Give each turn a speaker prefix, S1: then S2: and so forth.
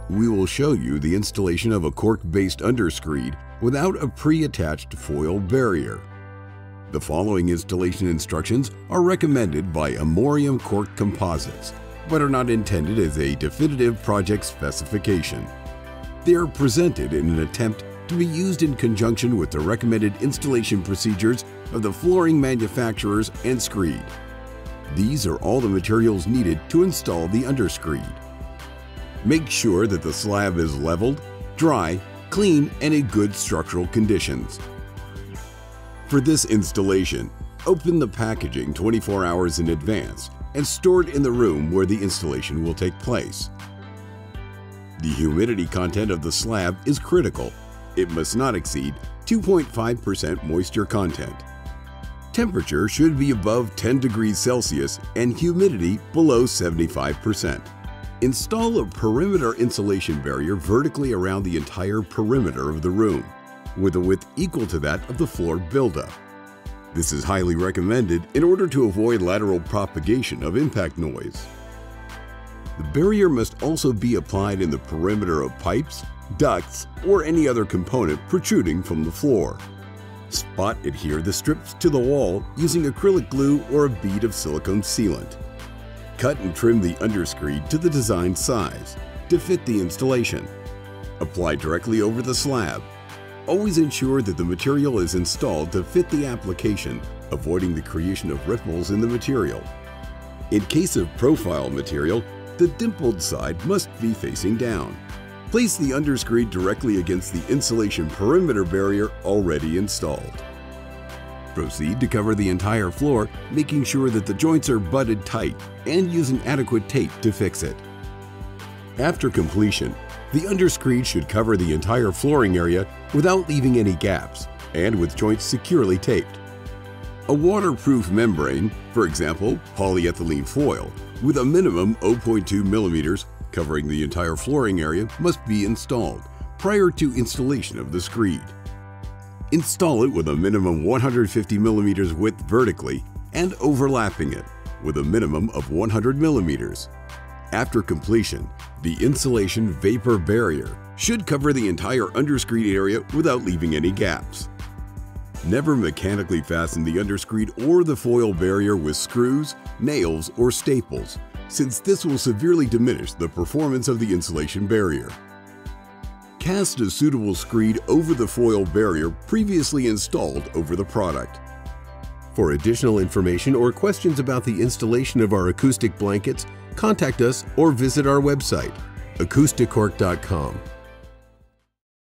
S1: we will show you the installation of a cork-based underscreed without a pre-attached foil barrier. The following installation instructions are recommended by Amorium Cork Composites, but are not intended as a definitive project specification. They are presented in an attempt to be used in conjunction with the recommended installation procedures of the flooring manufacturers and screed. These are all the materials needed to install the underscreed. Make sure that the slab is leveled, dry, clean, and in good structural conditions. For this installation, open the packaging 24 hours in advance and store it in the room where the installation will take place. The humidity content of the slab is critical. It must not exceed 2.5% moisture content. Temperature should be above 10 degrees Celsius and humidity below 75%. Install a perimeter insulation barrier vertically around the entire perimeter of the room, with a width equal to that of the floor buildup. This is highly recommended in order to avoid lateral propagation of impact noise. The barrier must also be applied in the perimeter of pipes, ducts, or any other component protruding from the floor. Spot adhere the strips to the wall using acrylic glue or a bead of silicone sealant. Cut and trim the underscreed to the designed size to fit the installation. Apply directly over the slab. Always ensure that the material is installed to fit the application, avoiding the creation of ripples in the material. In case of profile material, the dimpled side must be facing down. Place the underscreed directly against the insulation perimeter barrier already installed. Proceed to cover the entire floor, making sure that the joints are butted tight and using adequate tape to fix it. After completion, the underscreed should cover the entire flooring area without leaving any gaps and with joints securely taped. A waterproof membrane, for example polyethylene foil, with a minimum 0.2 millimeters covering the entire flooring area must be installed prior to installation of the screed. Install it with a minimum 150 millimeters width vertically and overlapping it with a minimum of 100 millimeters. After completion, the insulation vapor barrier should cover the entire underscreed area without leaving any gaps. Never mechanically fasten the underscreed or the foil barrier with screws, nails, or staples, since this will severely diminish the performance of the insulation barrier. Cast a suitable screed over the foil barrier previously installed over the product. For additional information or questions about the installation of our acoustic blankets, contact us or visit our website, acousticcork.com.